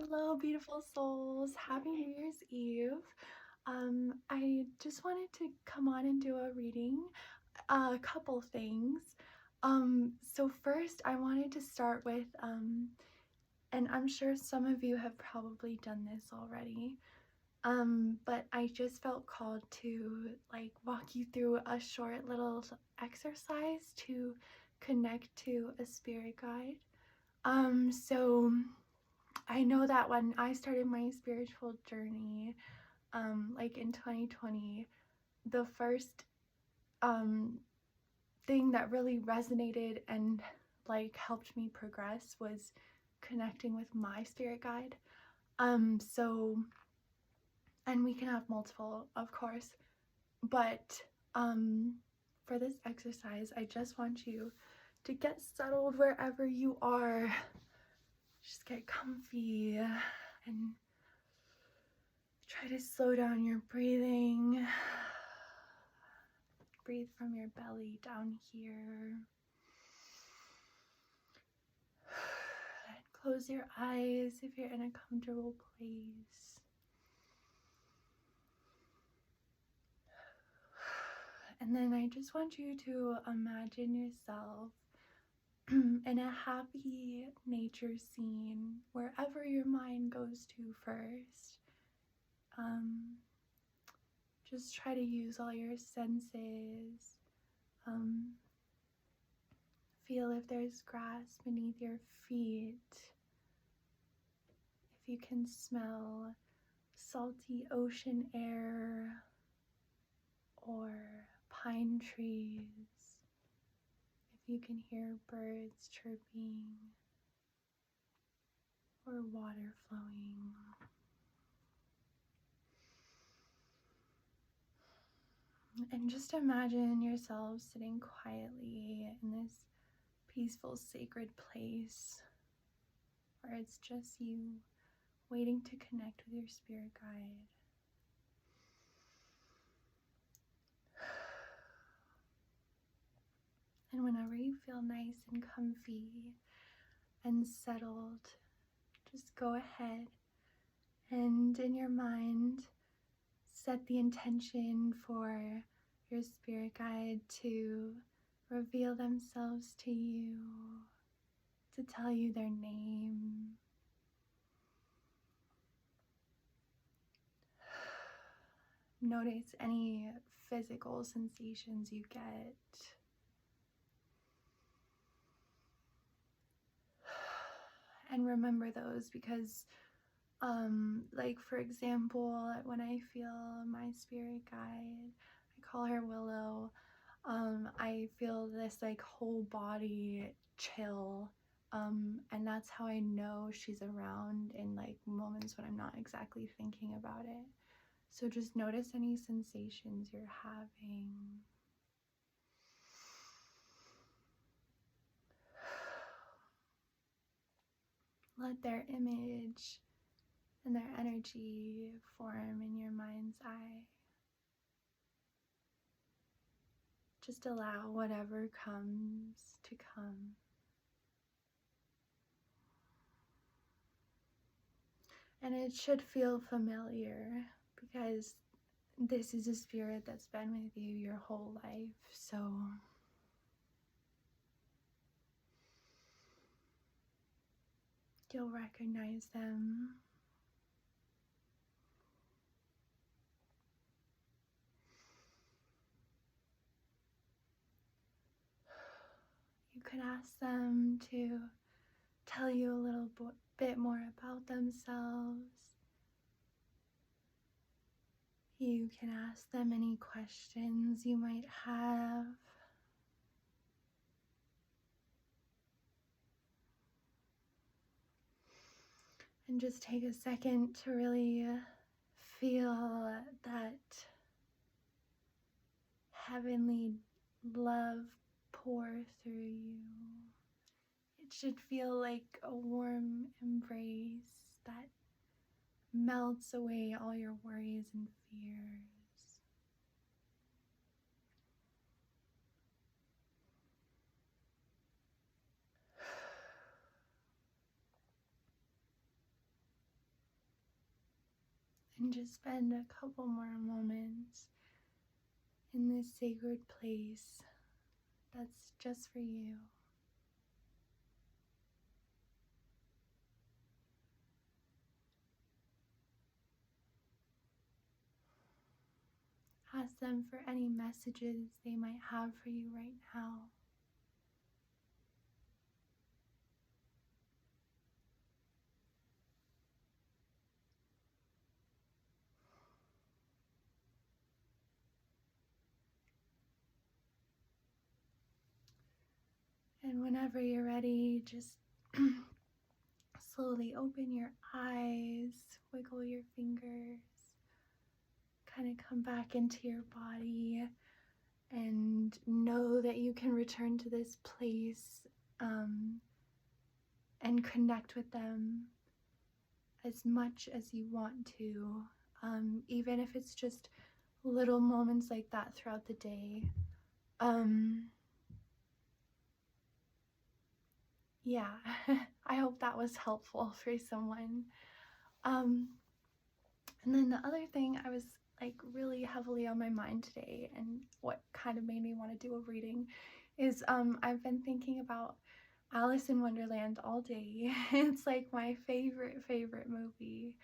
Hello, beautiful souls. Happy New Year's Eve. I just wanted to come on and do a reading. A couple things. So first I wanted to start with, and I'm sure some of you have probably done this already, but I just felt called to walk you through a short little exercise to connect to a spirit guide. So I know that when I started my spiritual journey, like in 2020, the first thing that really resonated and helped me progress was connecting with my spirit guide. So, and we can have multiple, of course, but for this exercise, I just want you to get settled wherever you are. Just get comfy and try to slow down your breathing. Breathe from your belly down here. And close your eyes if you're in a comfortable place. And then I just want you to imagine yourself in a happy nature scene, wherever your mind goes to first. Just try to use all your senses. Feel if there's grass beneath your feet. If you can smell salty ocean air or pine trees. If you can hear birds chirping or water flowing. And just imagine yourself sitting quietly in this peaceful, sacred place where it's just you waiting to connect with your spirit guide. And whenever you feel nice and comfy and settled, just go ahead and in your mind set the intention for your spirit guide to reveal themselves to you, to tell you their name. Notice any physical sensations you get. And remember those because for example, when I feel my spirit guide, I call her Willow, I feel this whole body chill, and that's how I know she's around in moments when I'm not exactly thinking about it. So just notice any sensations you're having. Let their image and their energy form in your mind's eye. Just allow whatever comes to come. And it should feel familiar because this is a spirit that's been with you your whole life, so you'll recognize them. You could ask them to tell you a little bit more about themselves. You can ask them any questions you might have. And just take a second to really feel that heavenly love pour through you. It should feel like a warm embrace that melts away all your worries and fears. and just spend a couple more moments in this sacred place that's just for you. Ask them for any messages they might have for you right now. And whenever you're ready, just slowly open your eyes, wiggle your fingers, kind of come back into your body, and know that you can return to this place and connect with them as much as you want to, even if it's just little moments like that throughout the day. Yeah, I hope that was helpful for someone. And then the other thing I was like really heavily on my mind today, and what kind of made me want to do a reading, is I've been thinking about Alice in Wonderland all day. It's like my favorite movie.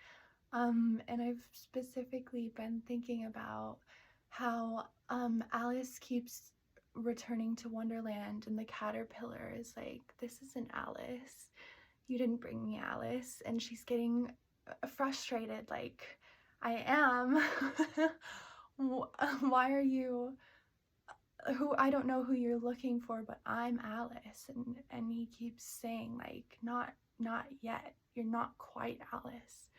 And I've specifically been thinking about how Alice keeps returning to Wonderland, and the caterpillar is like, "This isn't Alice. You didn't bring me Alice." And she's getting frustrated, like, "I am." Why are you, who, I don't know who you're looking for, but I'm Alice. And he keeps saying, like, not yet. You're not quite Alice.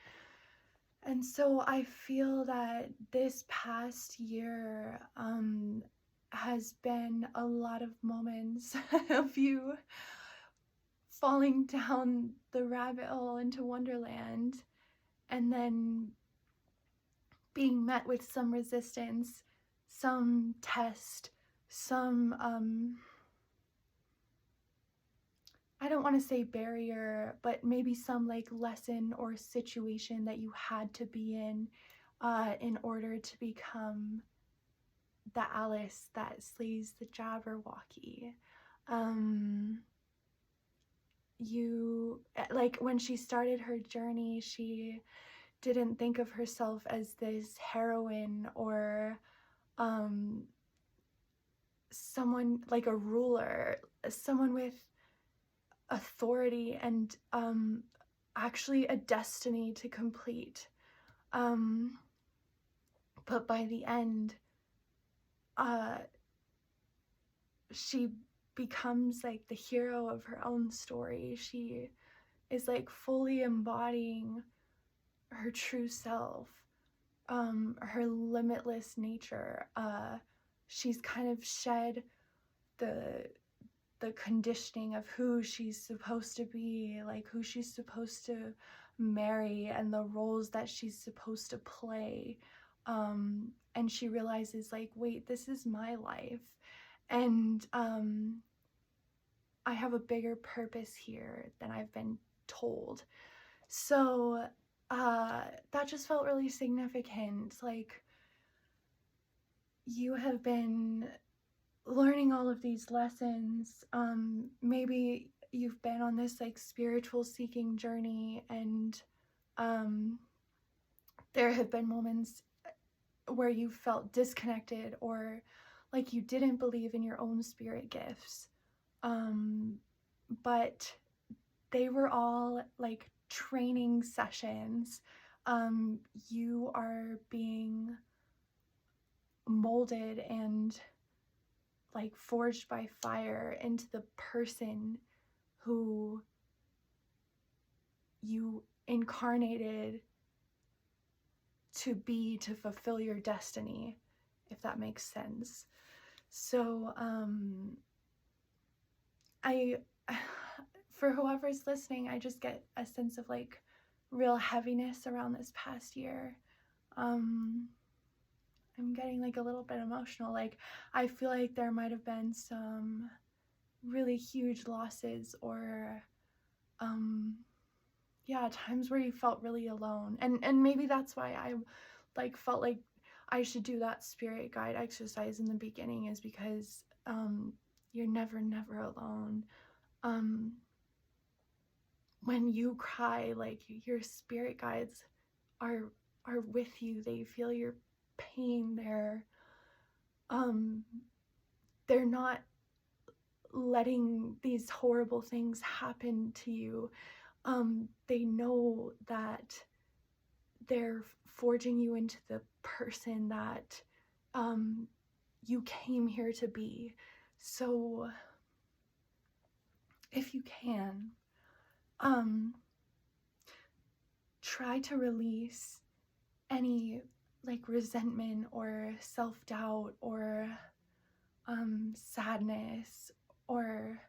And so I feel that this past year has been a lot of moments of you falling down the rabbit hole into Wonderland, and then being met with some resistance, some test, some, I don't want to say barrier, but maybe some like lesson or situation that you had to be in order to become the Alice that slays the Jabberwocky. You, like, when she started her journey, she didn't think of herself as this heroine or someone like a ruler, someone with authority and actually a destiny to complete. But by the end, she becomes like the hero of her own story. She is like fully embodying her true self, her limitless nature. She's kind of shed the conditioning of who she's supposed to be, like who she's supposed to marry and the roles that she's supposed to play. And she realizes, like, wait, this is my life, and I have a bigger purpose here than I've been told. So that just felt really significant. Like, you have been learning all of these lessons. Maybe you've been on this like spiritual seeking journey, and there have been moments where you felt disconnected, or like you didn't believe in your own spirit gifts. But they were all like training sessions. You are being molded and like forged by fire into the person who you incarnated to be, to fulfill your destiny, if that makes sense. So I for whoever's listening, I just get a sense of like real heaviness around this past year. I'm getting like a little bit emotional. Like, I feel like there might have been some really huge losses, or yeah, times where you felt really alone. And maybe that's why I like felt like I should do that spirit guide exercise in the beginning, is because you're never alone. When you cry, like, your spirit guides are with you. They feel your pain. They're not letting these horrible things happen to you. They know that they're forging you into the person that you came here to be. So if you can, try to release any like resentment or self-doubt or sadness or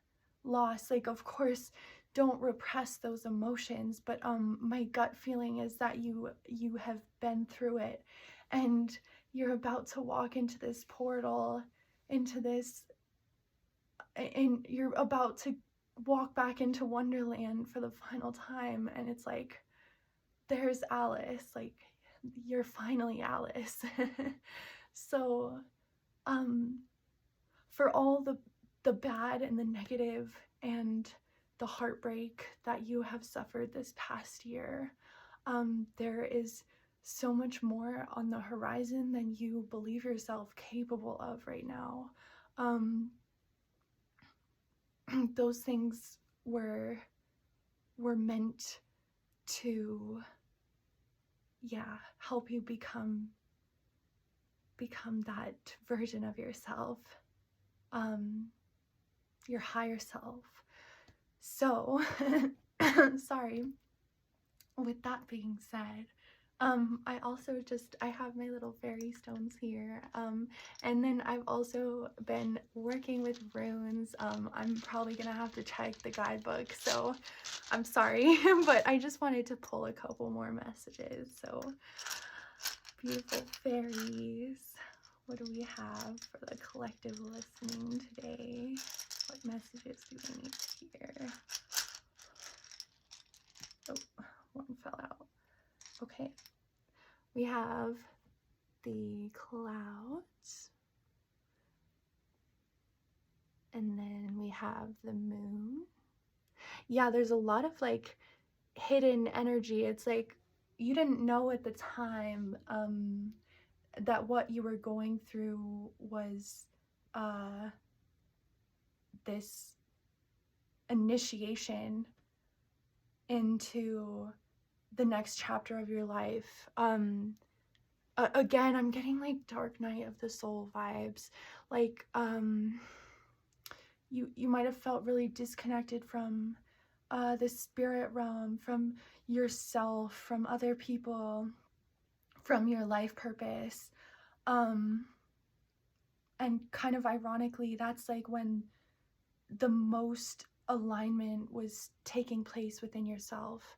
loss. Like, of course, don't repress those emotions, but my gut feeling is that you have been through it, and you're about to walk into this portal, into this, and you're about to walk back into Wonderland for the final time, and it's like, there's Alice, like, you're finally Alice. So for all the bad and the negative and the heartbreak that you have suffered this past year, there is so much more on the horizon than you believe yourself capable of right now. Those things were meant to, yeah, help you become that version of yourself, your higher self. So sorry. With that being said, I have my little fairy stones here, and then I've also been working with runes. I'm probably gonna have to check the guidebook, so I'm sorry, but I just wanted to pull a couple more messages. So, beautiful fairies, what do we have for the collective listening today? What messages do we need to hear? Oh, one fell out. Okay, we have the clouds, and then we have the moon. Yeah, there's a lot of like hidden energy. It's like you didn't know at the time that what you were going through was this initiation into the next chapter of your life. Again, I'm getting like Dark Night of the Soul vibes. Like, you might have felt really disconnected from the spirit realm, from yourself, from other people, from your life purpose. And kind of ironically, that's like when the most alignment was taking place within yourself.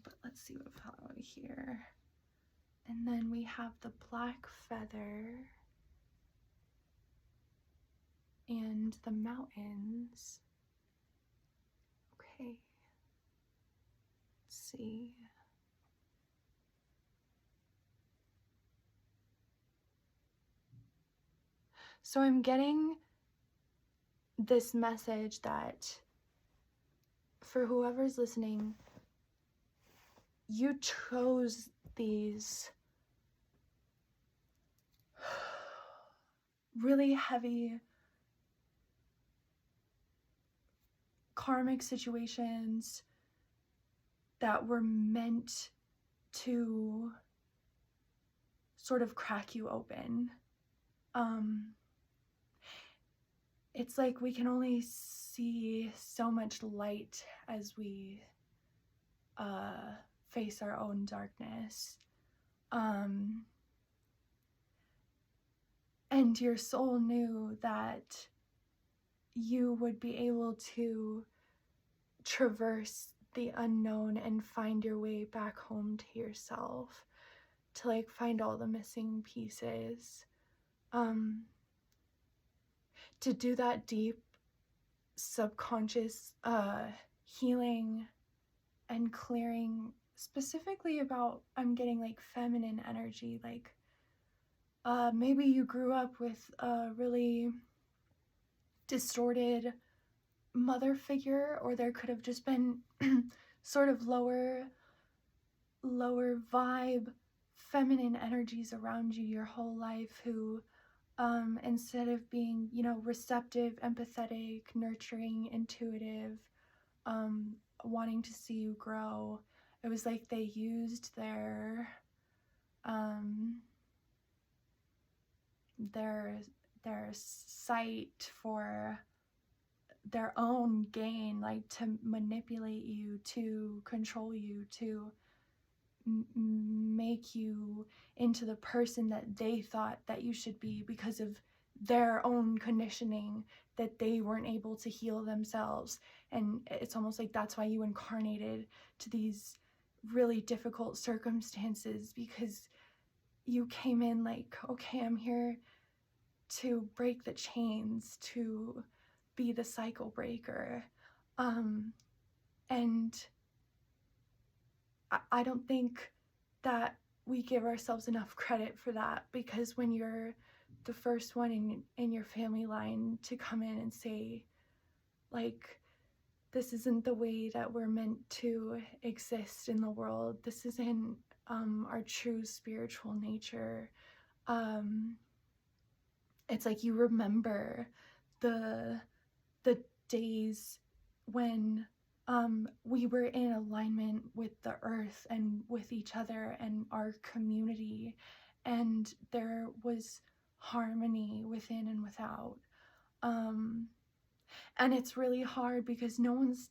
But let's see what fell out here. And then we have the black feather and the mountains. Okay. Let's see. So I'm getting this message that for whoever's listening, you chose these really heavy karmic situations that were meant to sort of crack you open. It's like we can only see so much light as we face our own darkness. And your soul knew that you would be able to traverse the unknown and find your way back home to yourself, to like find all the missing pieces, to do that deep subconscious healing and clearing specifically about, I'm getting like feminine energy, like maybe you grew up with a really distorted mother figure, or there could have just been sort of lower vibe feminine energies around you your whole life who instead of being, you know, receptive, empathetic, nurturing, intuitive, wanting to see you grow, it was like they used um their sight for their own gain, like to manipulate you, to control you, to make you into the person that they thought that you should be because of their own conditioning that they weren't able to heal themselves. And it's almost like that's why you incarnated to these really difficult circumstances, because you came in like, okay, I'm here to break the chains, to be the cycle breaker. And I don't think that we give ourselves enough credit for that, because when you're the first one in your family line to come in and say, like, this isn't the way that we're meant to exist in the world, this isn't our true spiritual nature, it's like you remember the days when we were in alignment with the earth and with each other and our community, and there was harmony within and without. And it's really hard because no one's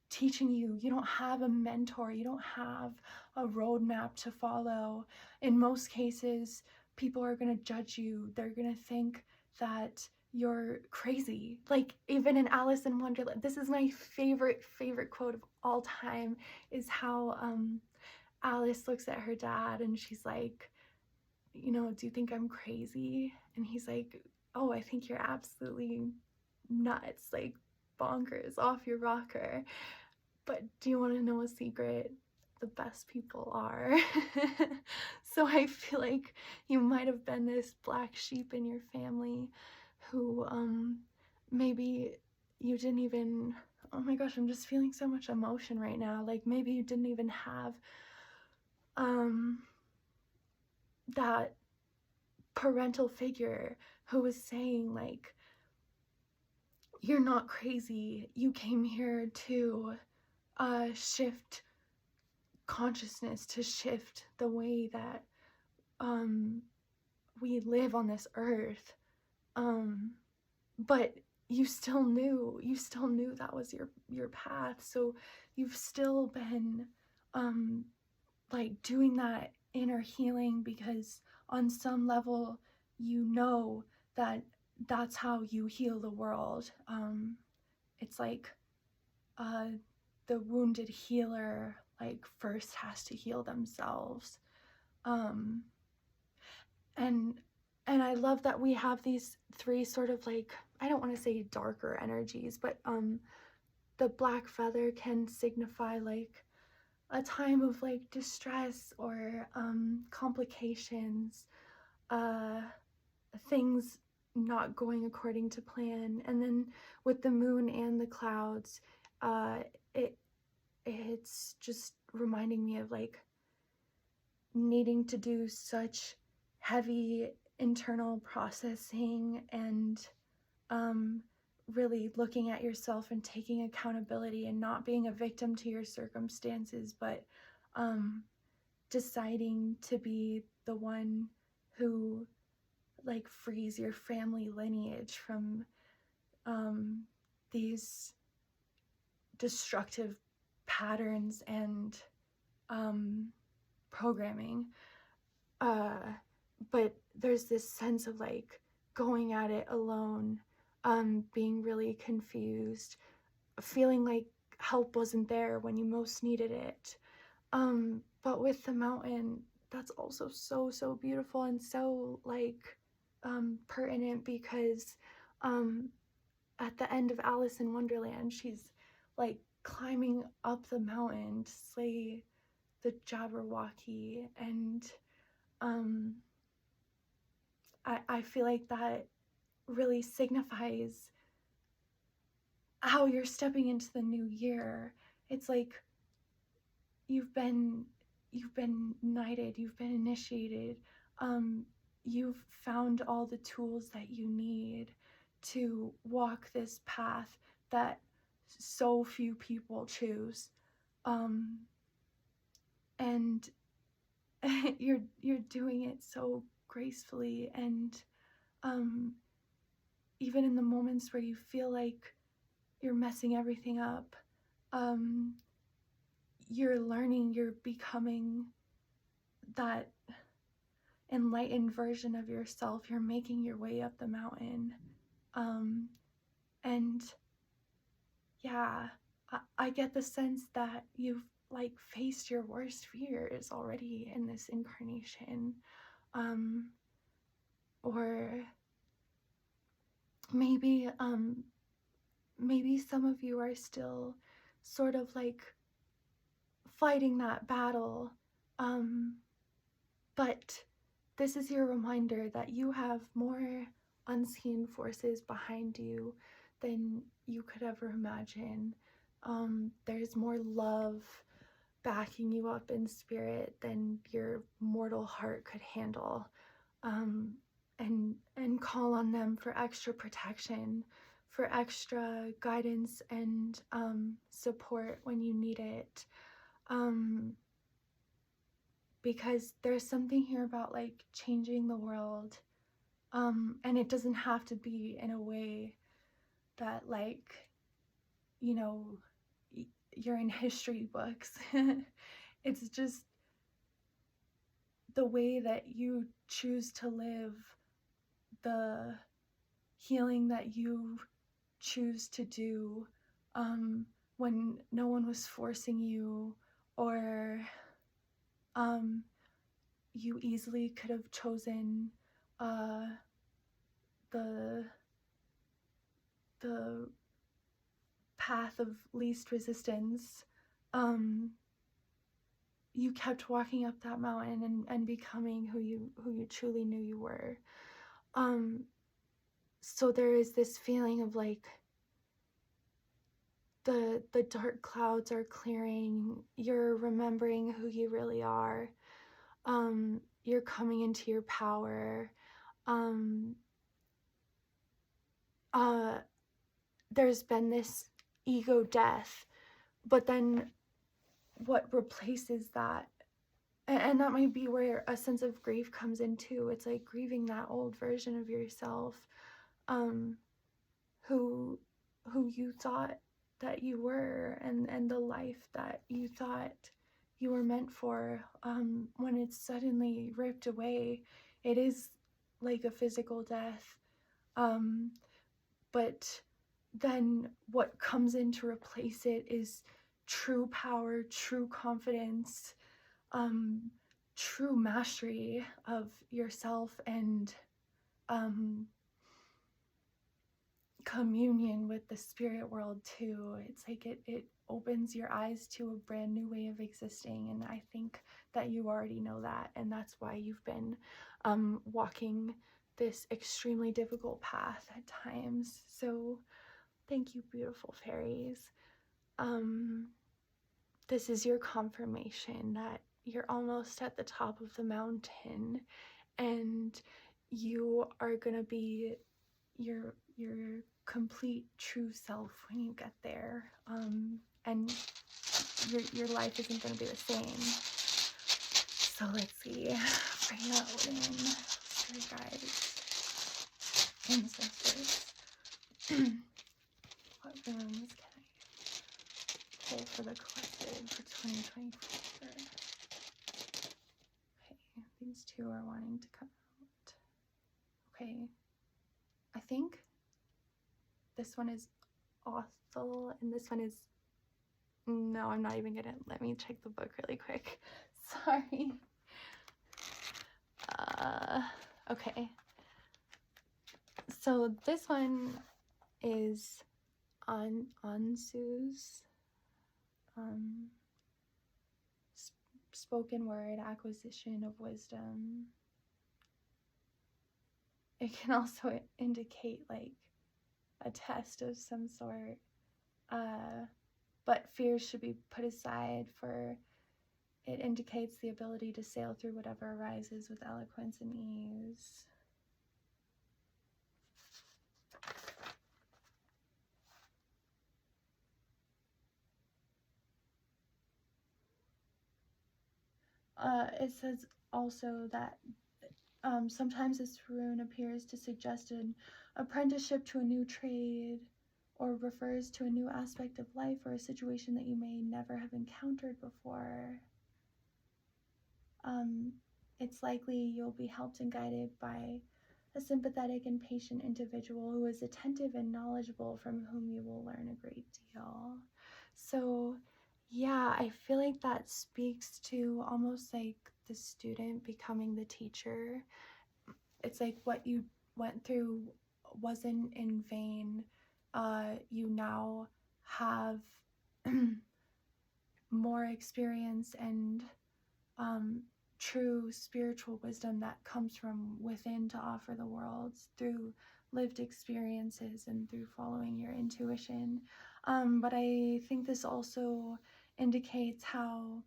teaching you. You don't have a mentor. You don't have a roadmap to follow. In most cases, people are going to judge you. They're going to think that you're crazy. Like, even in Alice in Wonderland, this is my favorite quote of all time, is how Alice looks at her dad and she's like, you know, do you think I'm crazy? And he's like, oh, I think you're absolutely nuts, like bonkers, off your rocker. But do you want to know a secret? The best people are. So I feel like you might have been this black sheep in your family who maybe you didn't even, oh my gosh, I'm just feeling so much emotion right now. Like maybe you didn't even have that parental figure who was saying like, you're not crazy. You came here to shift consciousness, to shift the way that we live on this earth. But you still knew that was your path. So you've still been like doing that inner healing, because on some level you know that that's how you heal the world. It's like the wounded healer like first has to heal themselves. And I love that we have these three sort of like, I don't want to say darker energies, but the black feather can signify like a time of like distress or complications, things not going according to plan. And then with the moon and the clouds, it's just reminding me of like needing to do such heavy internal processing and really looking at yourself and taking accountability and not being a victim to your circumstances, but deciding to be the one who like frees your family lineage from these destructive patterns and programming. But there's this sense of like going at it alone, being really confused, feeling like help wasn't there when you most needed it. But with the mountain, that's also so beautiful and so like pertinent, because at the end of Alice in Wonderland, she's like climbing up the mountain to slay the Jabberwocky, and I feel like that really signifies how you're stepping into the new year. It's like you've been knighted, you've been initiated, you've found all the tools that you need to walk this path that so few people choose, and you're doing it so gracefully, and even in the moments where you feel like you're messing everything up, you're learning, you're becoming that enlightened version of yourself. You're making your way up the mountain. And yeah, I get the sense that you've like faced your worst fears already in this incarnation. Or maybe some of you are still sort of like fighting that battle, but this is your reminder that you have more unseen forces behind you than you could ever imagine. There's more love backing you up in spirit than your mortal heart could handle, and call on them for extra protection, for extra guidance and support when you need it. Because there's something here about like changing the world, and it doesn't have to be in a way that, like, you know, you're in history books. It's just the way that you choose to live, the healing that you choose to do, when no one was forcing you, or you easily could have chosen the path of least resistance. You kept walking up that mountain and becoming who you truly knew you were. So there is this feeling of like the dark clouds are clearing, you're remembering who you really are, you're coming into your power. There's been this ego death, but then what replaces that, and that might be where a sense of grief comes in too. It's like grieving that old version of yourself, who you thought that you were, and the life that you thought you were meant for, when it's suddenly ripped away. It is like a physical death, but then what comes in to replace it is true power, true confidence, true mastery of yourself, and communion with the spirit world too. It's like it opens your eyes to a brand new way of existing, and I think that you already know that, and that's why you've been walking this extremely difficult path at times. So thank you, beautiful fairies. This is your confirmation that you're almost at the top of the mountain, and you are gonna be your complete true self when you get there, and your life isn't gonna be the same. So let's see, Freya, Odin, spirit guides, ancestors. What rooms can I pull for the collective for 2024? Okay, these two are wanting to come out. Okay, I think this one is Othel, and this one is, no, I'm not even gonna, let me check the book really quick. Sorry. Okay. So this one is Ansu's um, spoken word, acquisition of wisdom. It can also indicate like a test of some sort, but fears should be put aside, for it indicates the ability to sail through whatever arises with eloquence and ease. It says also that sometimes this rune appears to suggest an apprenticeship to a new trade, or refers to a new aspect of life or a situation that you may never have encountered before. It's likely you'll be helped and guided by a sympathetic and patient individual who is attentive and knowledgeable, from whom you will learn a great deal. So yeah, I feel like that speaks to almost like the student becoming the teacher. It's like what you went through wasn't in vain. You now have more experience and true spiritual wisdom that comes from within to offer the world through lived experiences and through following your intuition. But I think this also indicates how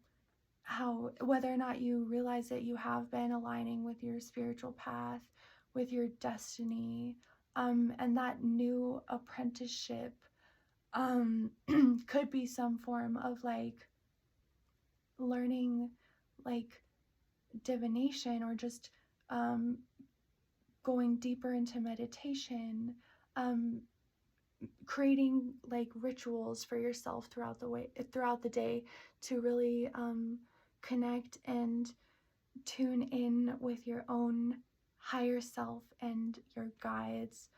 whether or not you realize that you have been aligning with your spiritual path, with your destiny, and that new apprenticeship could be some form of like learning like divination, or just going deeper into meditation, creating like rituals for yourself throughout the day to really connect and tune in with your own higher self and your guides,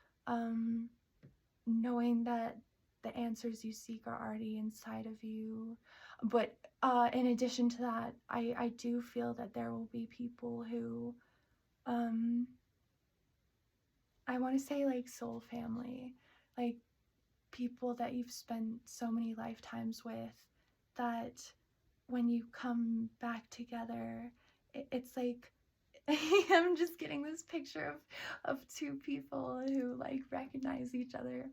knowing that the answers you seek are already inside of you. But in addition to that, I do feel that there will be people who, I want to say like soul family, like people that you've spent so many lifetimes with, that when you come back together, it's like, I'm just getting this picture of two people who like recognize each other,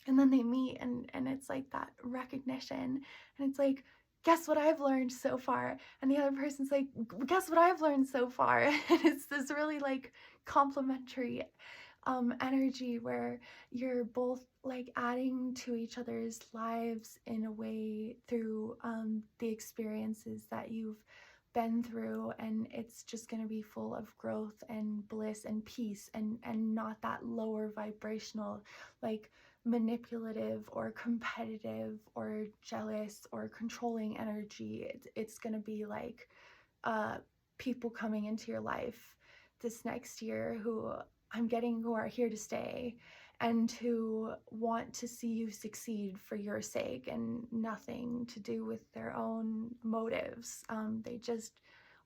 and then they meet, and it's like that recognition, and it's like, guess what I've learned so far, and the other person's like, guess what I've learned so far. And it's this really like complementary energy where you're both like adding to each other's lives in a way through the experiences that you've been through, and it's just going to be full of growth and bliss and peace, and not that lower vibrational like manipulative or competitive or jealous or controlling energy. It's going to be like people coming into your life this next year who I'm getting who are here to stay and who want to see you succeed for your sake, and nothing to do with their own motives. They just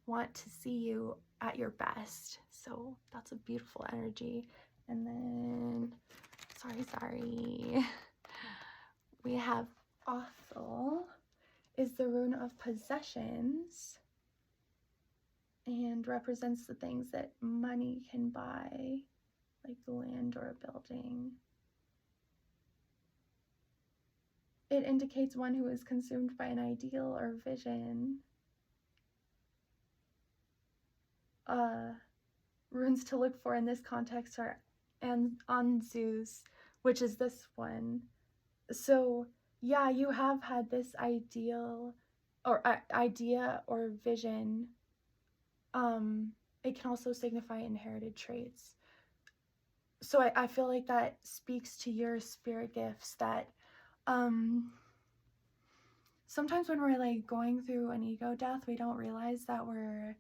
want to see you at your best. So that's a beautiful energy. And then, sorry. We have Othel is the rune of possessions and represents the things that money can buy, like the land or a building. It indicates one who is consumed by an ideal or vision. Runes to look for in this context are Anzus, which is this one. So yeah, you have had this ideal or idea or vision. It can also signify inherited traits. So I feel like that speaks to your spirit gifts, that sometimes when we're like going through an ego death, we don't realize that we're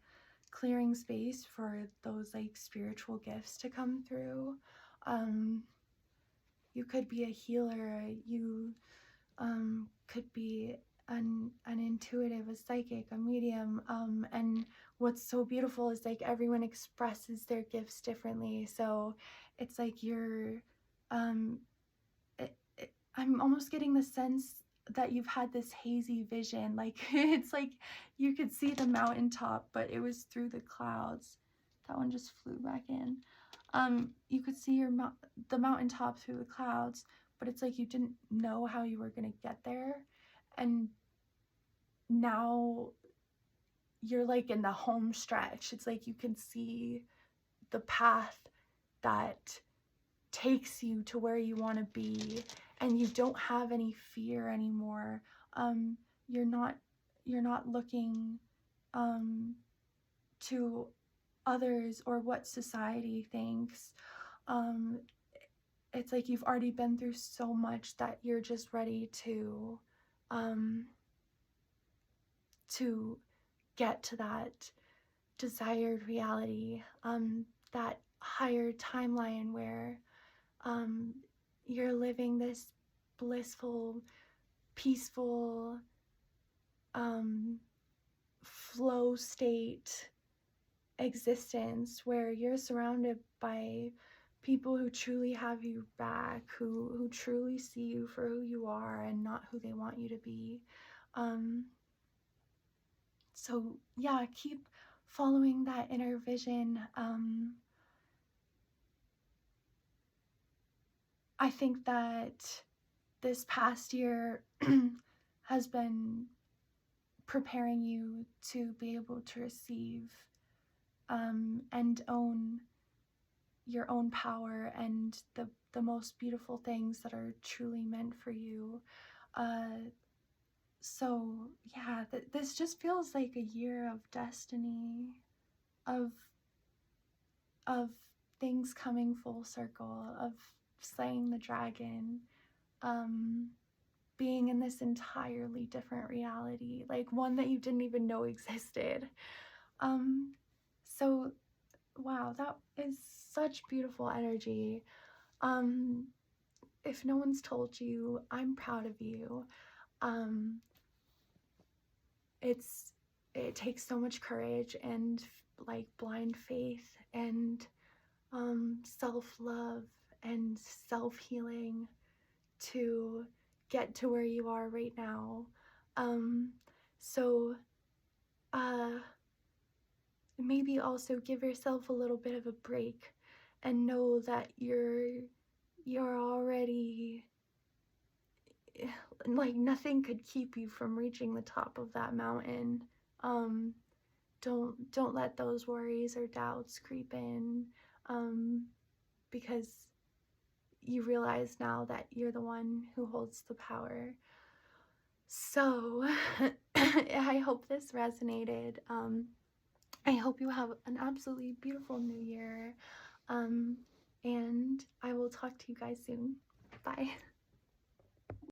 clearing space for those like spiritual gifts to come through. You could be a healer, you could be an intuitive, a psychic, a medium, and what's so beautiful is like everyone expresses their gifts differently. So it's like you're I'm almost getting the sense that you've had this hazy vision, like it's like you could see the mountaintop, but it was through the clouds. That one just flew back in. You could see the mountaintop through the clouds, but it's like you didn't know how you were gonna get there, and now you're like in the home stretch. It's like you can see the path that takes you to where you want to be, and you don't have any fear anymore. You're not looking to others or what society thinks. Um, it's like you've already been through so much that you're just ready to get to that desired reality, that higher timeline where you're living this blissful, peaceful, flow state existence where you're surrounded by people who truly have you back, who truly see you for who you are and not who they want you to be. So yeah, keep following that inner vision. I think that this past year has been preparing you to be able to receive and own your own power and the most beautiful things that are truly meant for you. So yeah, this just feels like a year of destiny, of of things coming full circle, of slaying the dragon, being in this entirely different reality, like one that you didn't even know existed. So wow, that is such beautiful energy. If no one's told you, I'm proud of you. It takes so much courage and like blind faith and self-love and self-healing to get to where you are right now. So maybe also give yourself a little bit of a break and know that you're already, like, nothing could keep you from reaching the top of that mountain. Don't let those worries or doubts creep in, because you realize now that you're the one who holds the power. So I hope this resonated. I hope you have an absolutely beautiful new year. And I will talk to you guys soon. Bye.